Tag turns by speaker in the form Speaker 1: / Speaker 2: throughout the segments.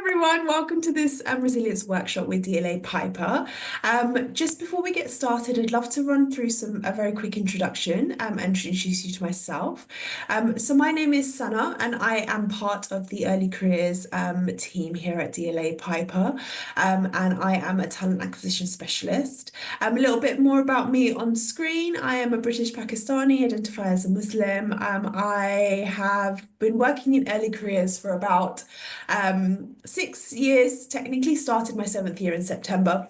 Speaker 1: everyone, welcome to this resilience workshop with DLA Piper. Just before we get started, I'd love to run through a very quick introduction and introduce you to myself. So my name is Sana and I am part of the early careers team here at DLA Piper, and I am a talent acquisition specialist. A little bit more about me on screen. I am a British Pakistani, identify as a Muslim. I have been working in early careers for about 6 years, technically started my 7th year in September.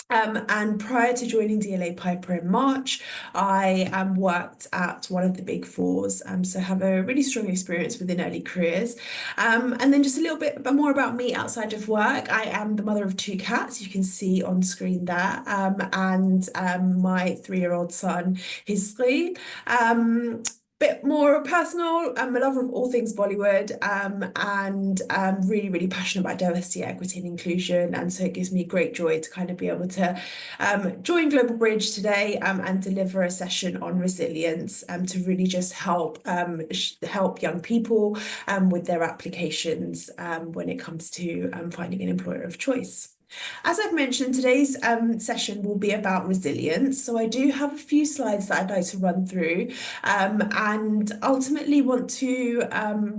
Speaker 1: And prior to joining DLA Piper in March, I worked at one of the big fours, so have a really strong experience within early careers. And then just a little bit more about me outside of work. I am the mother of 2 cats, you can see on screen there, and my 3-year-old son, his screen. Bit more personal. I'm a lover of all things Bollywood, and really, really passionate about diversity, equity, and inclusion. And so it gives me great joy to kind of be able to join Global Bridge today and deliver a session on resilience to really just help young people with their applications when it comes to finding an employer of choice. As I've mentioned, today's session will be about resilience. So I do have a few slides that I'd like to run through and ultimately want to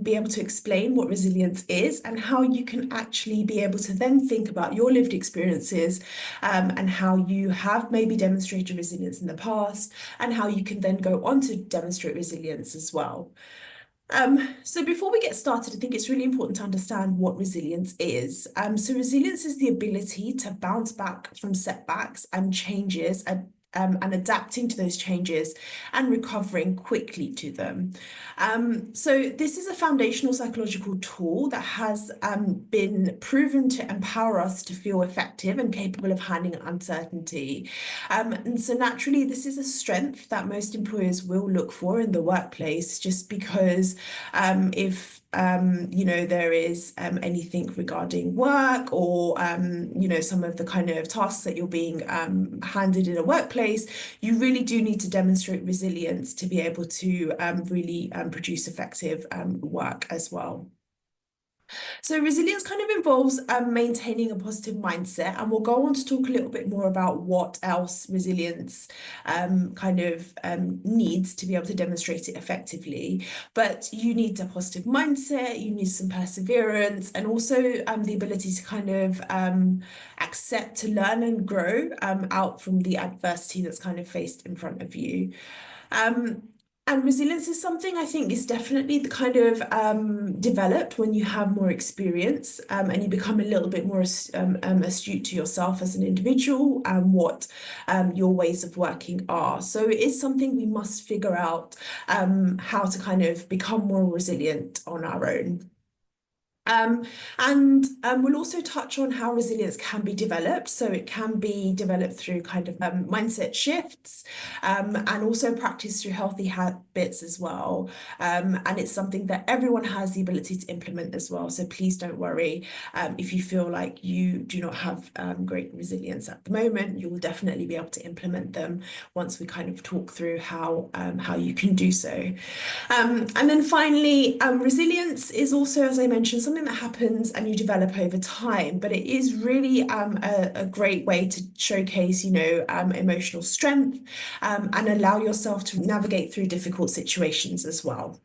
Speaker 1: be able to explain what resilience is and how you can actually be able to then think about your lived experiences and how you have maybe demonstrated resilience in the past and how you can then go on to demonstrate resilience as well. So before we get started, I think it's really important to understand what resilience is. So resilience is the ability to bounce back from setbacks and changes and adapting to those changes and recovering quickly to them. So this is a foundational psychological tool that has been proven to empower us to feel effective and capable of handling uncertainty. And so naturally, this is a strength that most employers will look for in the workplace, just because if there is anything regarding work or some of the kind of tasks that you're being handed in a workplace, you really do need to demonstrate resilience to be able to really produce effective work as well. So resilience kind of involves maintaining a positive mindset, and we'll go on to talk a little bit more about what else resilience needs to be able to demonstrate it effectively. But you need a positive mindset, you need some perseverance, and also the ability to kind of accept, to learn and grow out from the adversity that's kind of faced in front of you. And resilience is something I think is definitely the kind of developed when you have more experience and you become a little bit more astute to yourself as an individual and what your ways of working are. So it is something we must figure out how to kind of become more resilient on our own. We'll also touch on how resilience can be developed. So it can be developed through kind of mindset shifts and also practice through healthy habits as well. And it's something that everyone has the ability to implement as well. So please don't worry if you feel like you do not have great resilience at the moment. You will definitely be able to implement them once we kind of talk through how you can do so. And then finally, resilience is also, as I mentioned, something that happens and you develop over time, but it is really a great way to showcase, emotional strength and allow yourself to navigate through difficult situations as well.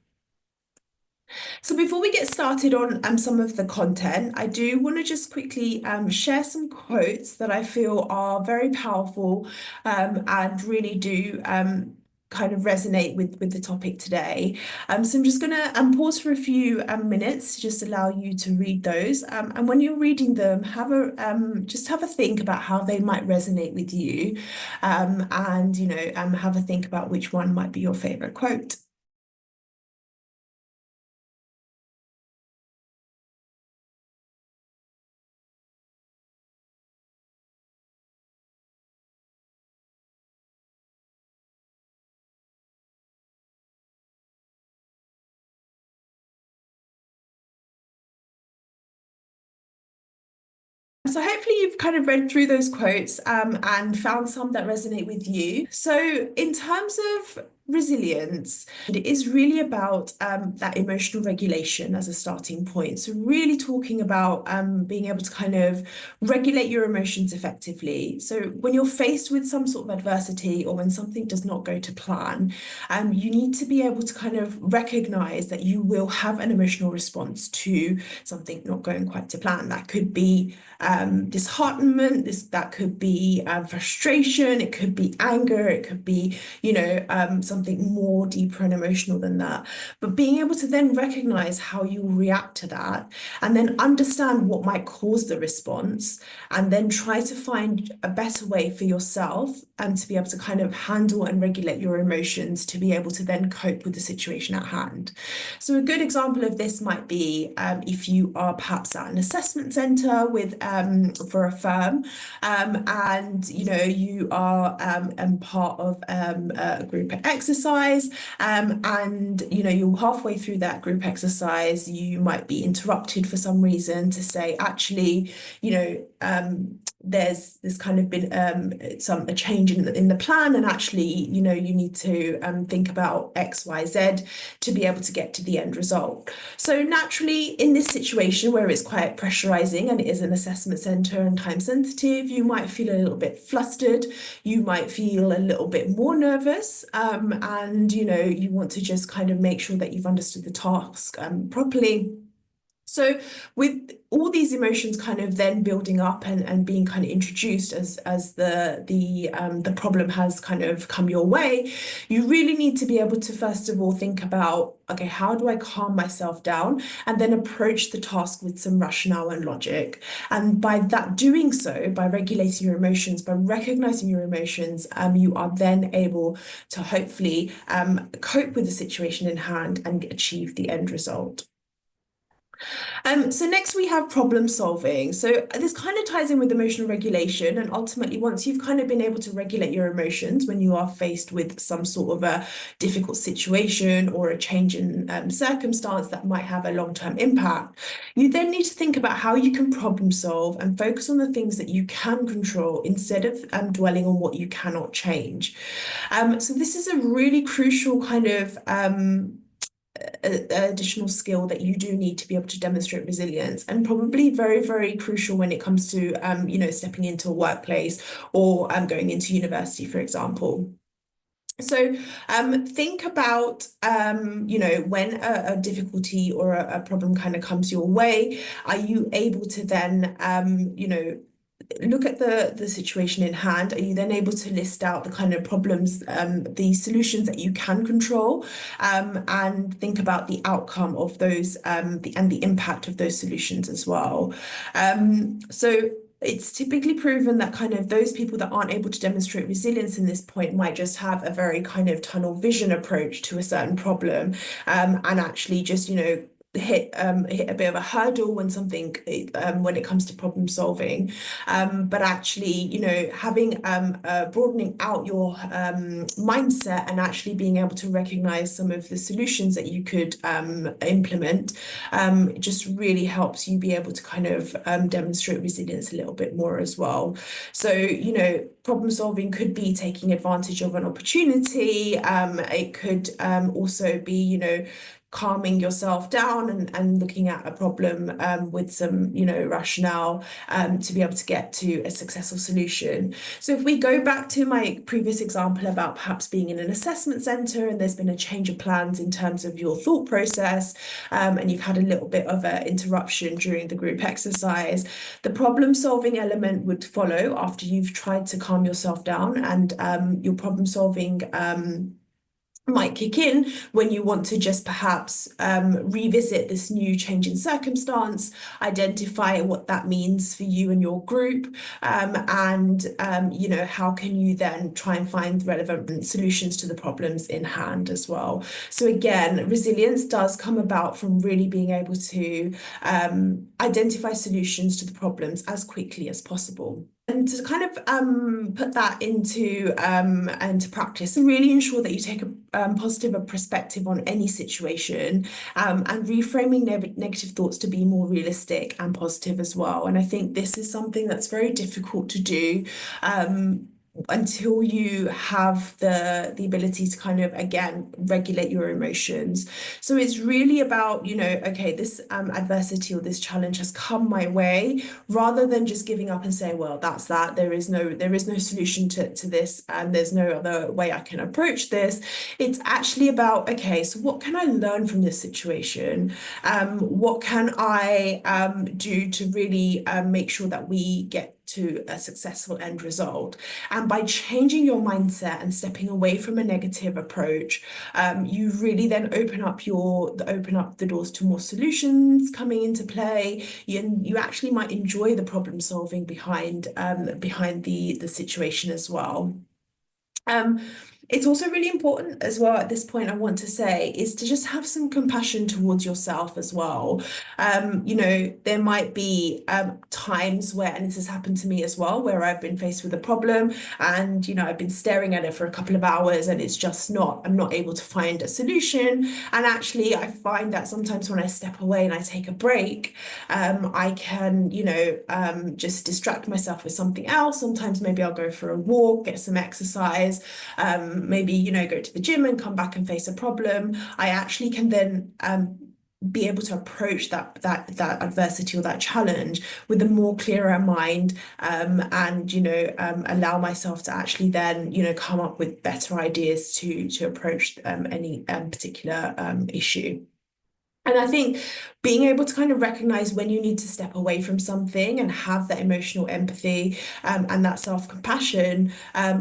Speaker 1: So before we get started on some of the content, I do want to just quickly share some quotes that I feel are very powerful and really do kind of resonate with the topic today. So I'm just going to pause for a few minutes to just allow you to read those. And when you're reading them, just have a think about how they might resonate with you, and have a think about which one might be your favorite quote. So hopefully you've kind of read through those quotes and found some that resonate with you. So in terms of resilience. And it is really about that emotional regulation as a starting point. So really talking about being able to kind of regulate your emotions effectively. So when you're faced with some sort of adversity or when something does not go to plan, you need to be able to kind of recognize that you will have an emotional response to something not going quite to plan. That could be disheartenment, that could be frustration, it could be anger, it could be, something more deeper and emotional than that. But being able to then recognize how you react to that and then understand what might cause the response and then try to find a better way for yourself and to be able to kind of handle and regulate your emotions to be able to then cope with the situation at hand. So a good example of this might be if you are perhaps at an assessment centre with for a firm, and you are part of a group exercise, and you're halfway through that group exercise, you might be interrupted for some reason to say, actually, there's kind of been a change in the plan, and actually, you need to think about X, Y, Z to be able to get to the end result. So naturally, in this situation where it's quite pressurizing and it is an assessment center and time sensitive, you might feel a little bit flustered, you might feel a little bit more nervous, and you want to just kind of make sure that you've understood the task properly. So with all these emotions kind of then building up and being kind of introduced as the problem has kind of come your way, you really need to be able to first of all think about, okay, how do I calm myself down and then approach the task with some rationale and logic. And by that doing so, by regulating your emotions, by recognizing your emotions, you are then able to hopefully cope with the situation in hand and achieve the end result. So next we have problem solving. So this kind of ties in with emotional regulation, and ultimately once you've kind of been able to regulate your emotions when you are faced with some sort of a difficult situation or a change in circumstance that might have a long-term impact, you then need to think about how you can problem solve and focus on the things that you can control instead of dwelling on what you cannot change. So this is a really crucial kind of additional skill that you do need to be able to demonstrate resilience, and probably very, very crucial when it comes to stepping into a workplace or going into university, for example. So think about, when a difficulty or a problem kind of comes your way, are you able to then, look at the situation in hand? Are you then able to list out the kind of problems, the solutions that you can control, and think about the outcome of those, and the impact of those solutions as well? So it's typically proven that kind of those people that aren't able to demonstrate resilience in this point might just have a very kind of tunnel vision approach to a certain problem, and actually just, hit a bit of a hurdle when when it comes to problem solving, but actually having broadening out your mindset and actually being able to recognize some of the solutions that you could implement just really helps you be able to kind of demonstrate resilience a little bit more as well. So problem solving could be taking advantage of an opportunity. It could also be calming yourself down and looking at a problem with some rationale to be able to get to a successful solution. So if we go back to my previous example about perhaps being in an assessment centre and there's been a change of plans in terms of your thought process, and you've had a little bit of an interruption during the group exercise, the problem solving element would follow after you've tried to calm yourself down, and your problem solving might kick in when you want to just perhaps revisit this new change in circumstance, identify what that means for you and your group, and how can you then try and find relevant solutions to the problems in hand as well. So again, resilience does come about from really being able to identify solutions to the problems as quickly as possible. And to kind of put that into practice and really ensure that you take a positive perspective on any situation, and reframing negative thoughts to be more realistic and positive as well. And I think this is something that's very difficult to do. until you have the ability to kind of again regulate your emotions. So it's really about, okay, this adversity or this challenge has come my way, rather than just giving up and saying, well, that's that. There is no solution to this, and there's no other way I can approach this. It's actually about, okay, so what can I learn from this situation? What can I do to really make sure that we get to a successful end result? And by changing your mindset and stepping away from a negative approach, you really then open up the doors to more solutions coming into play. You actually might enjoy the problem solving behind the situation as well. Um, it's also really important as well at this point, I want to say, is to just have some compassion towards yourself as well. There might be times where, and this has happened to me as well, where I've been faced with a problem and, I've been staring at it for a couple of hours and I'm not able to find a solution. And actually, I find that sometimes when I step away and I take a break, I can, just distract myself with something else. Sometimes maybe I'll go for a walk, get some exercise, maybe, go to the gym and come back and face a problem. I actually can then be able to approach that adversity or that challenge with a more clearer mind, and allow myself to actually then come up with better ideas to approach any particular issue. And I think being able to kind of recognize when you need to step away from something and have that emotional empathy, and that self-compassion,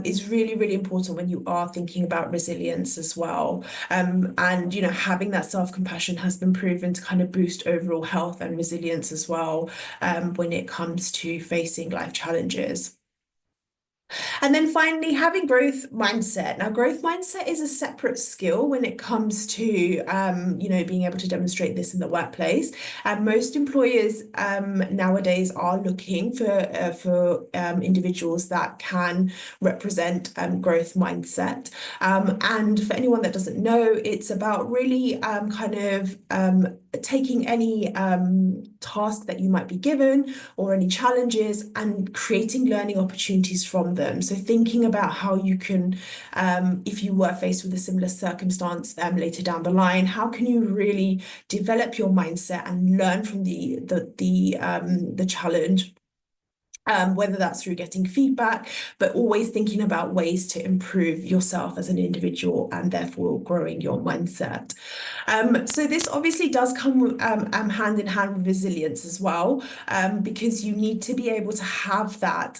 Speaker 1: is really, really important when you are thinking about resilience as well. And, having that self-compassion has been proven to kind of boost overall health and resilience as well, when it comes to facing life challenges. And then finally, having growth mindset. Now, growth mindset is a separate skill when it comes to, being able to demonstrate this in the workplace. And most employers nowadays are looking for individuals that can represent growth mindset. And for anyone that doesn't know, it's about really kind of taking any task that you might be given or any challenges and creating learning opportunities from them. So thinking about how you can, if you were faced with a similar circumstance later down the line, how can you really develop your mindset and learn from the challenge? Whether that's through getting feedback, but always thinking about ways to improve yourself as an individual and therefore growing your mindset. So this obviously does come hand in hand with resilience as well, because you need to be able to have that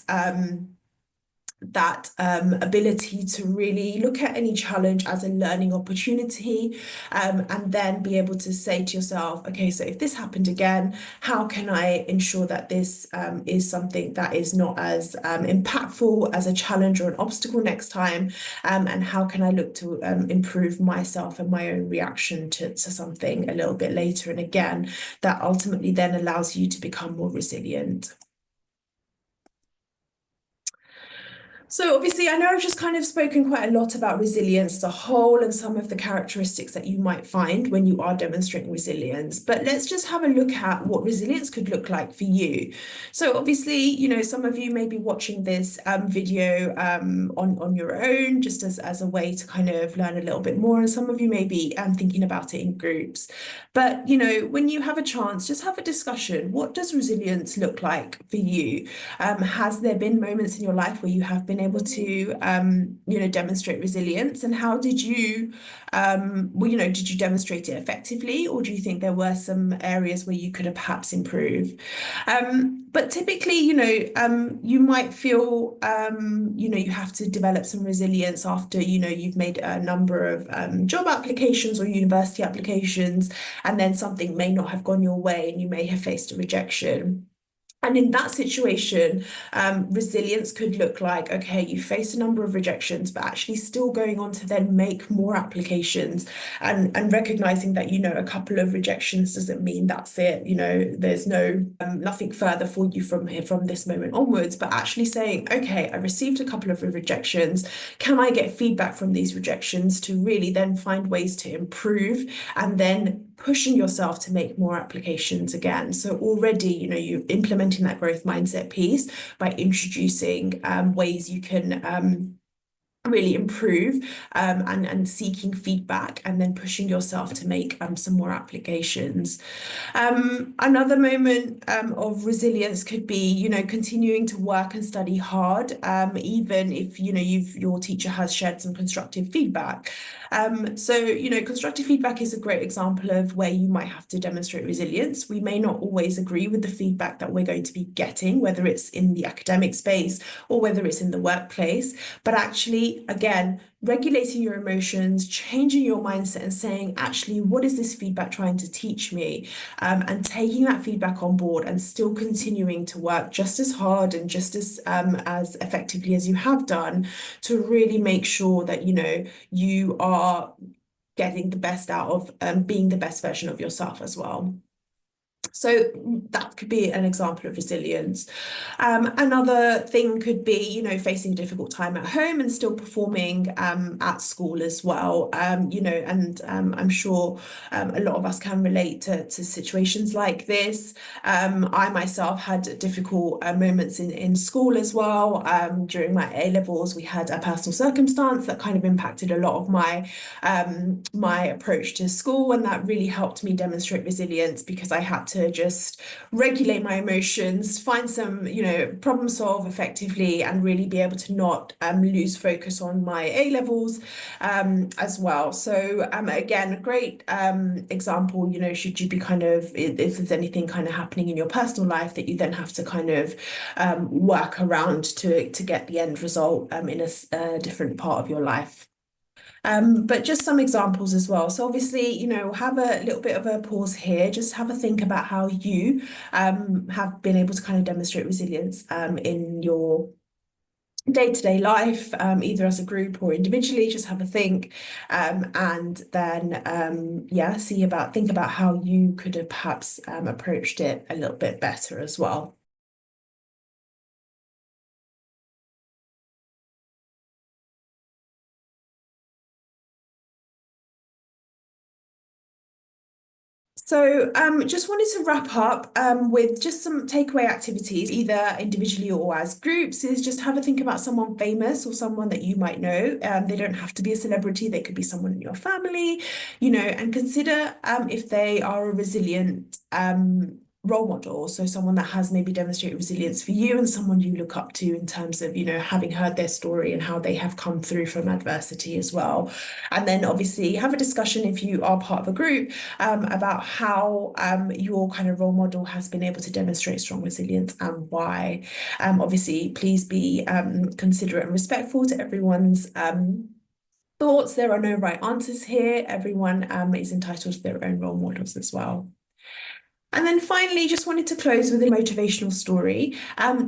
Speaker 1: ability to really look at any challenge as a learning opportunity, and then be able to say to yourself, okay, so if this happened again, how can I ensure that this is something that is not as impactful as a challenge or an obstacle next time, and how can I look to improve myself and my own reaction to something a little bit later. And again, that ultimately then allows you to become more resilient. So obviously, I know I've just kind of spoken quite a lot about resilience as a whole and some of the characteristics that you might find when you are demonstrating resilience, but let's just have a look at what resilience could look like for you. So obviously, some of you may be watching this video on your own, just as a way to kind of learn a little bit more, and some of you may be thinking about it in groups. But, when you have a chance, just have a discussion. What does resilience look like for you? Has there been moments in your life where you have been able to, demonstrate resilience, and how did you, did you demonstrate it effectively, or do you think there were some areas where you could have perhaps improved? But typically, you might feel, you have to develop some resilience after, you've made a number of job applications or university applications, and then something may not have gone your way and you may have faced a rejection. And in that situation, resilience could look like, okay, you face a number of rejections, but actually still going on to then make more applications, and recognizing that, a couple of rejections doesn't mean that's it. There's nothing further for you from here, from this moment onwards, but actually saying, okay, I received a couple of rejections. Can I get feedback from these rejections to really then find ways to improve and then pushing yourself to make more applications again. So already, you're implementing that growth mindset piece by introducing ways you can really improve, and seeking feedback, and then pushing yourself to make some more applications. Another moment of resilience could be, continuing to work and study hard, even if, your teacher has shared some constructive feedback. So, constructive feedback is a great example of where you might have to demonstrate resilience. We may not always agree with the feedback that we're going to be getting, whether it's in the academic space or whether it's in the workplace, but actually, again, regulating your emotions, changing your mindset and saying, actually, what is this feedback trying to teach me? And taking that feedback on board and still continuing to work just as hard and just as effectively as you have done to really make sure that, you are getting the best out of being the best version of yourself as well. So that could be an example of resilience. Another thing could be, facing a difficult time at home and still performing at school as well. And I'm sure a lot of us can relate to situations like this. I myself had difficult moments in school as well. During my A-levels, we had a personal circumstance that kind of impacted a lot of my approach to school, and that really helped me demonstrate resilience because I had to just regulate my emotions, find some, problem solve effectively, and really be able to not lose focus on my A-levels as well. So again, a great example, should you be if there's anything kind of happening in your personal life that you then have to kind of work around to get the end result in a different part of your life. But just some examples as well. So obviously, have a little bit of a pause here. Just have a think about how you have been able to kind of demonstrate resilience in your day-to-day life, either as a group or individually. Just have a think, and then think about how you could have perhaps approached it a little bit better as well. So just wanted to wrap up with just some takeaway activities, either individually or as groups, is just have a think about someone famous or someone that you might know. They don't have to be a celebrity, they could be someone in your family, and consider if they are a resilient role model. So someone that has maybe demonstrated resilience for you and someone you look up to in terms of, having heard their story and how they have come through from adversity as well. And then obviously have a discussion if you are part of a group about how your kind of role model has been able to demonstrate strong resilience and why. Obviously, please be considerate and respectful to everyone's thoughts. There are no right answers here. Everyone is entitled to their own role models as well. And then finally, just wanted to close with a motivational story.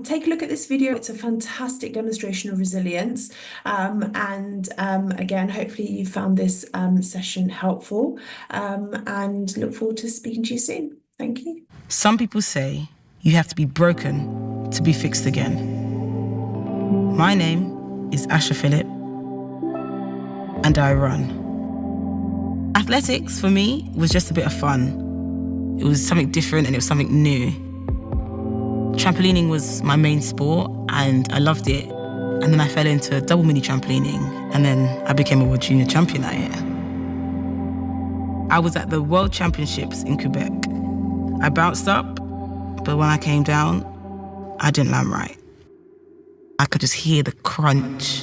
Speaker 1: Take a look at this video. It's a fantastic demonstration of resilience. Again, hopefully you found this session helpful, and look forward to speaking to you soon. Thank you.
Speaker 2: Some people say you have to be broken to be fixed again. My name is Asha Phillip, and I run. Athletics, for me, was just a bit of fun. It was something different and it was something new. Trampolining was my main sport and I loved it. And then I fell into double mini trampolining and then I became a world junior champion that year. I was at the World Championships in Quebec. I bounced up, but when I came down, I didn't land right. I could just hear the crunch.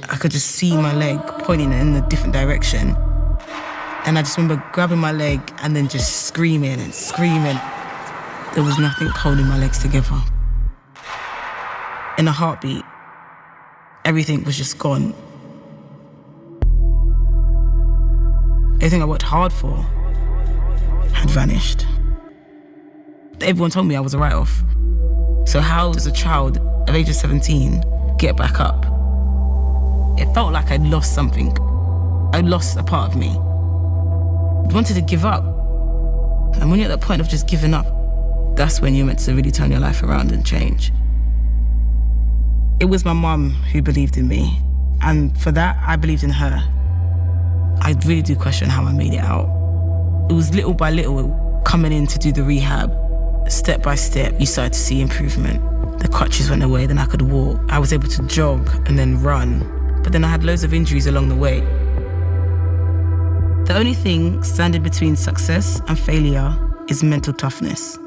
Speaker 2: I could just see my leg pointing in a different direction. And I just remember grabbing my leg and then just screaming and screaming. There was nothing holding my legs together. In a heartbeat, everything was just gone. Everything I worked hard for had vanished. Everyone told me I was a write-off. So how does a child of age of 17 get back up? It felt like I'd lost something. I lost a part of me. I wanted to give up. And when you're at that point of just giving up, that's when you're meant to really turn your life around and change. It was my mum who believed in me. And for that, I believed in her. I really do question how I made it out. It was little by little, coming in to do the rehab. Step by step, you started to see improvement. The crutches went away, then I could walk. I was able to jog and then run. But then I had loads of injuries along the way. The only thing standing between success and failure is mental toughness.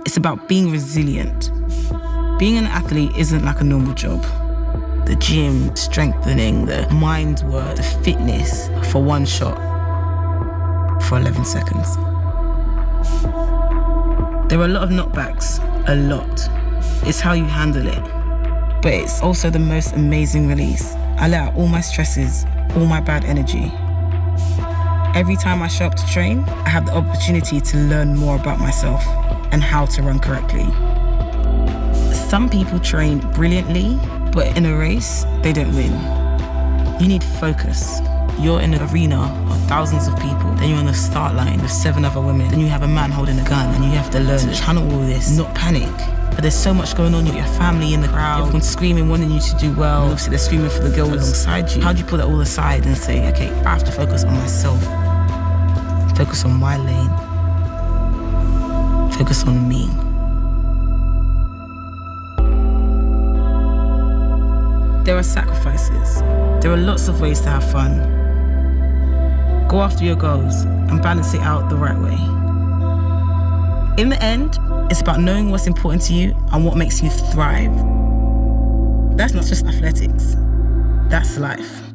Speaker 2: It's about being resilient. Being an athlete isn't like a normal job. The gym, strengthening, the mind work, the fitness for one shot for 11 seconds. There are a lot of knockbacks, a lot. It's how you handle it. But it's also the most amazing release. I let out all my stresses, all my bad energy. Every time I show up to train, I have the opportunity to learn more about myself and how to run correctly. Some people train brilliantly, but in a race, they don't win. You need focus. You're in an arena of thousands of people, then you're on the start line with 7 other women, then you have a man holding a gun, and you have to learn to channel all this, not panic. But there's so much going on with your family in the crowd, everyone's screaming, wanting you to do well, and obviously they're screaming for the girls alongside you. How do you put that all aside and say, okay, I have to focus on myself, focus on my lane, focus on me. There are sacrifices. There are lots of ways to have fun. Go after your goals and balance it out the right way. In the end, it's about knowing what's important to you and what makes you thrive. That's not just athletics, that's life.